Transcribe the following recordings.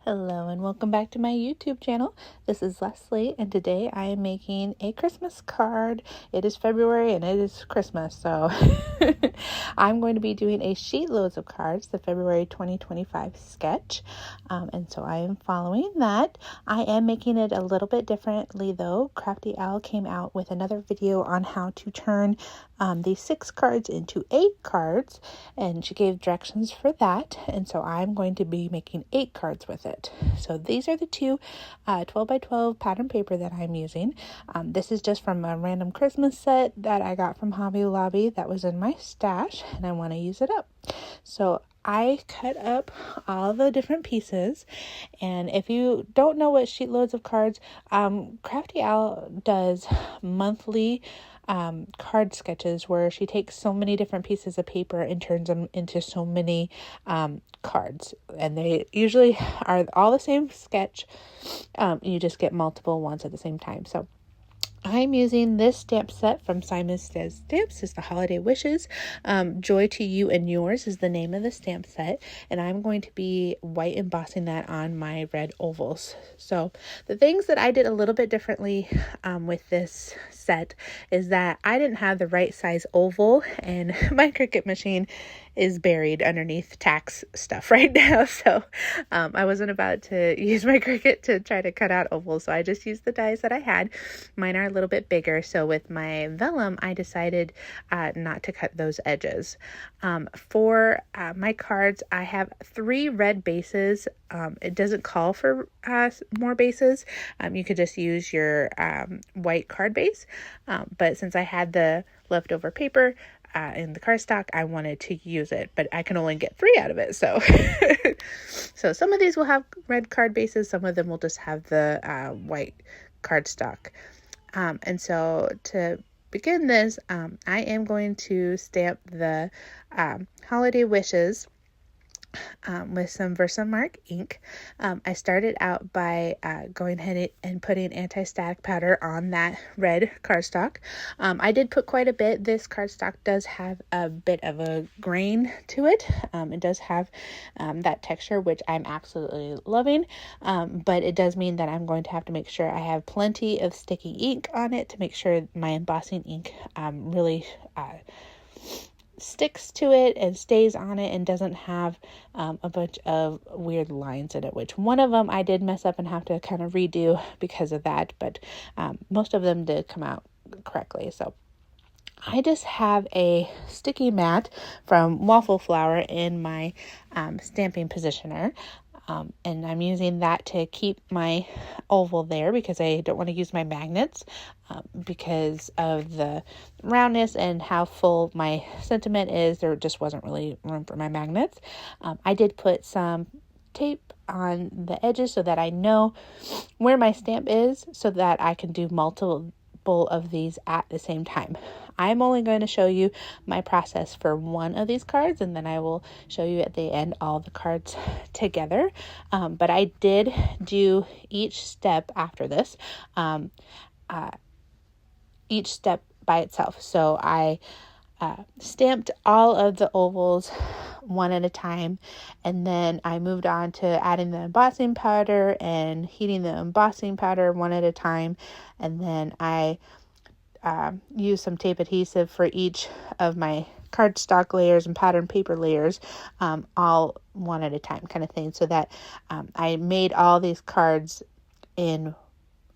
Hello and welcome back to my YouTube channel. This is Leslie and today I am making a Christmas card. It is February and it is Christmas, so I'm going to be doing a Sheetloads of cards, the February 2025 sketch, and so I am following that. I am making it a little bit differently though. Crafty Owl came out with another video on how to turn these 6 cards into 8 cards, and she gave directions for that, and so I'm going to be making 8 cards with it. So these are the two 12 by 12 pattern paper that I'm using. This is just from a random Christmas set that I got from Hobby Lobby that was in my stash, and I want to use it up. So I cut up all the different pieces, and if you don't know what Sheetloads of cards, Crafty Owl does monthly card sketches where she takes so many different pieces of paper and turns them into so many cards, and they usually are all the same sketch. You just get multiple ones at the same time. So I'm using this stamp set from Simon Says Stamps. It's the Holiday Wishes. Joy to You and Yours is the name of the stamp set, and I'm going to be white embossing that on my red ovals. So the things that I did a little bit differently with this set is that I didn't have the right size oval, and my Cricut machine is buried underneath tax stuff right now, so I wasn't about to use my Cricut to try to cut out ovals, so I just used the dies that I had. Mine are a little bit bigger, so with my vellum I decided not to cut those edges. For my cards, I have 3 red bases. It doesn't call for more bases. You could just use your white card base, but since I had the leftover paper in the cardstock, I wanted to use it, but I can only get 3 out of it. So, so some of these will have red card bases. Some of them will just have the white cardstock. And so to begin this, I am going to stamp the Holiday Wishes with some Versamark ink. I started out by going ahead and putting anti-static powder on that red cardstock. I did put quite a bit. This cardstock does have a bit of a grain to it. It does have that texture, which I'm absolutely loving, but it does mean that I'm going to have to make sure I have plenty of sticky ink on it to make sure my embossing ink really sticks to it and stays on it and doesn't have a bunch of weird lines in it, which one of them I did mess up and have to kind of redo because of that, but most of them did come out correctly. So I just have a sticky mat from Waffle Flower in my stamping positioner. And I'm using that to keep my oval there because I don't want to use my magnets because of the roundness and how full my sentiment is. There just wasn't really room for my magnets. I did put some tape on the edges so that I know where my stamp is so that I can do multiple of these at the same time. I'm only going to show you my process for one of these cards, and then I will show you at the end all the cards together. But I did do each step after this, each step by itself. So I stamped all of the ovals one at a time, and then I moved on to adding the embossing powder and heating the embossing powder one at a time, and then I used some tape adhesive for each of my cardstock layers and pattern paper layers, all one at a time kind of thing, so that I made all these cards in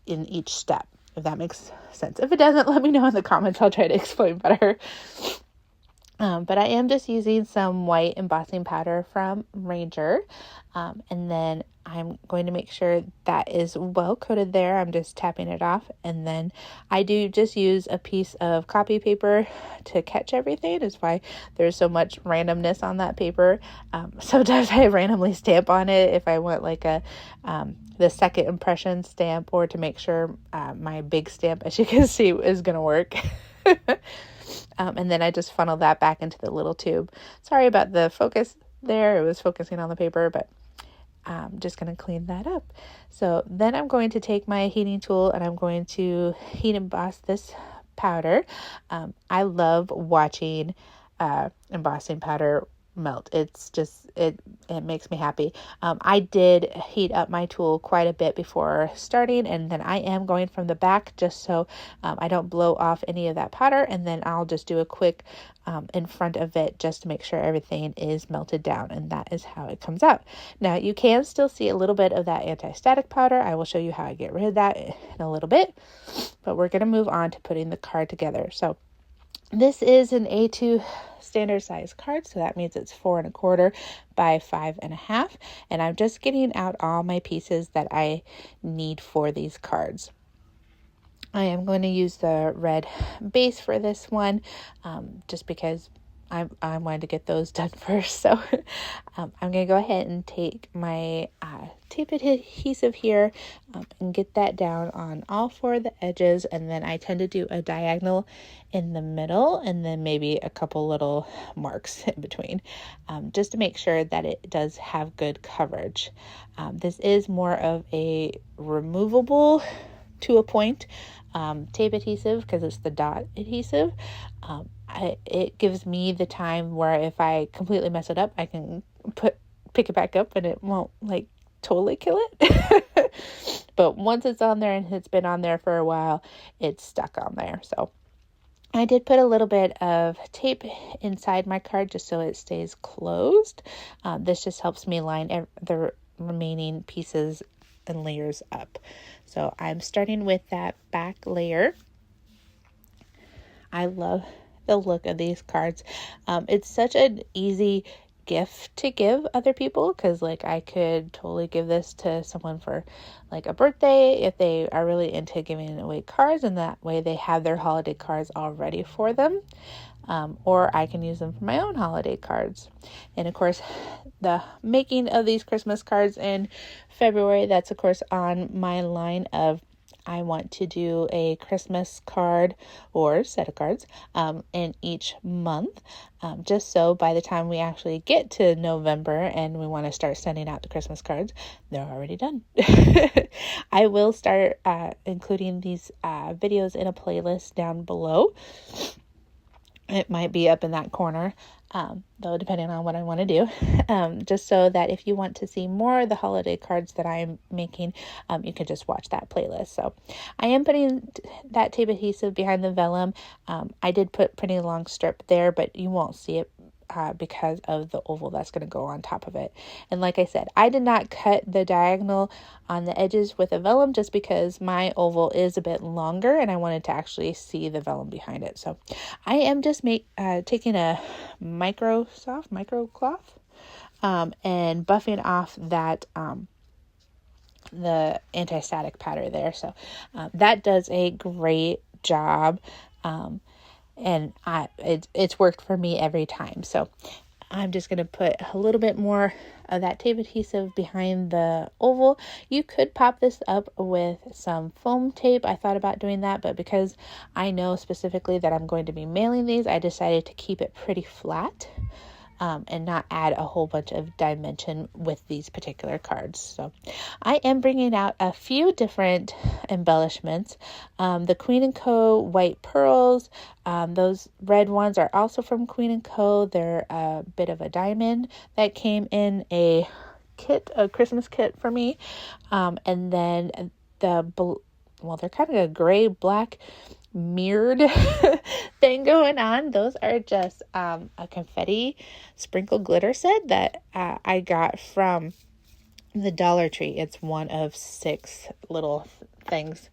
each step, if that makes sense. If it doesn't, let me know in the comments. I'll try to explain better. But I am just using some white embossing powder from Ranger, and then I'm going to make sure that is well coated there. I'm just tapping it off, and then I do just use a piece of copy paper to catch everything. That's why there's so much randomness on that paper. Sometimes I randomly stamp on it if I want like a the second impression stamp, or to make sure my big stamp, as you can see, is going to work. And then I just funnel that back into the little tube. Sorry about the focus there. It was focusing on the paper, but I'm just going to clean that up. So then I'm going to take my heating tool and I'm going to heat emboss this powder. I love watching embossing powder melt. It makes me happy. I did heat up my tool quite a bit before starting, and then I am going from the back just so I don't blow off any of that powder, and then I'll just do a quick in front of it just to make sure everything is melted down, and that is how it comes out. Now you can still see a little bit of that anti-static powder. I will show you how I get rid of that in a little bit, but we're going to move on to putting the card together. So this is an A2 standard size card, so that means it's 4 1/4 by 5 1/2, and I'm just getting out all my pieces that I need for these cards. I am going to use the red base for this one, just because I wanted to get those done first. So I'm going to go ahead and take my tape adhesive here and get that down on all 4 of the edges. And then I tend to do a diagonal in the middle and then maybe a couple little marks in between, just to make sure that it does have good coverage. This is more of a removable, to a point, tape adhesive because it's the dot adhesive. It gives me the time where if I completely mess it up, I can pick it back up and it won't like totally kill it. But once it's on there and it's been on there for a while, it's stuck on there. So I did put a little bit of tape inside my card just so it stays closed. This just helps me line the remaining pieces and layers up. So I'm starting with that back layer. I love the look of these cards. It's such an easy gift to give other people, because like I could totally give this to someone for like a birthday if they are really into giving away cards, and that way they have their holiday cards all ready for them. Or I can use them for my own holiday cards. And of course, the making of these Christmas cards in February, that's of course on my line of I want to do a Christmas card or set of cards in each month, just so by the time we actually get to November and we want to start sending out the Christmas cards, they're already done. I will start including these videos in a playlist down below. It might be up in that corner, though, depending on what I want to do, just so that if you want to see more of the holiday cards that I'm making, you can just watch that playlist. So I am putting that tape adhesive behind the vellum. I did put pretty long strip there, but you won't see it because of the oval that's going to go on top of it. And like I said, I did not cut the diagonal on the edges with a vellum just because my oval is a bit longer and I wanted to actually see the vellum behind it. So I am just taking a micro cloth and buffing off that the anti-static powder there. So that does a great job. And it's worked for me every time. So I'm just going to put a little bit more of that tape adhesive behind the oval. You could pop this up with some foam tape. I thought about doing that, but because I know specifically that I'm going to be mailing these, I decided to keep it pretty flat. And not add a whole bunch of dimension with these particular cards. So I am bringing out a few different embellishments. The Queen & Co. white pearls, those red ones are also from Queen & Co. They're a bit of a diamond that came in a Christmas kit for me. And then they're kind of a gray black mirrored thing going on. Those are just a confetti sprinkle glitter set that I got from the Dollar Tree. It's one of 6 little things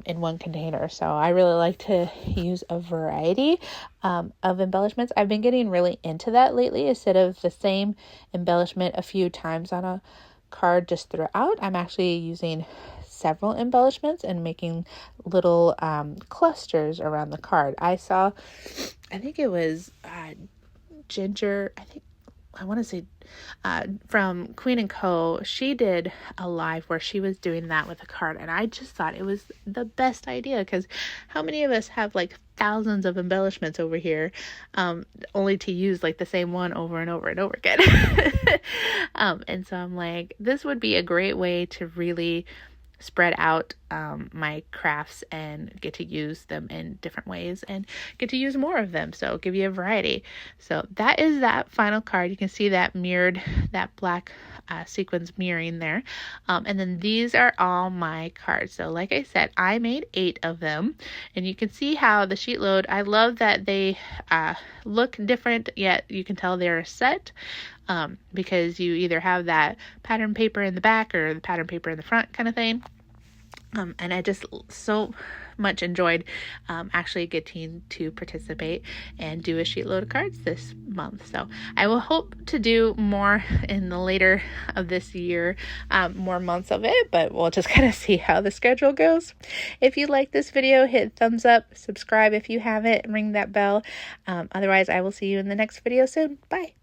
in one container. So I really like to use a variety of embellishments. I've been getting really into that lately. Instead of the same embellishment a few times on a card just throughout, I'm actually using several embellishments and making little clusters around the card. I think it was Ginger, I want to say from Queen & Co. She did a live where she was doing that with a card, and I just thought it was the best idea, because how many of us have like thousands of embellishments over here, only to use like the same one over and over and over again. And so I'm like, this would be a great way to really spread out my crafts and get to use them in different ways and get to use more of them. So give you a variety. So that is that final card. You can see that mirrored, that black sequins mirroring there. And then these are all my cards. So like I said, I made 8 of them, and you can see how the Sheetload, I love that they look different, yet you can tell they're a set, because you either have that pattern paper in the back or the pattern paper in the front kind of thing. And I just so much enjoyed actually getting to participate and do a Sheetload of cards this month. So I will hope to do more in the later of this year, more months of it, but we'll just kind of see how the schedule goes. If you like this video, hit thumbs up, subscribe if you haven't, ring that bell. Otherwise, I will see you in the next video soon. Bye.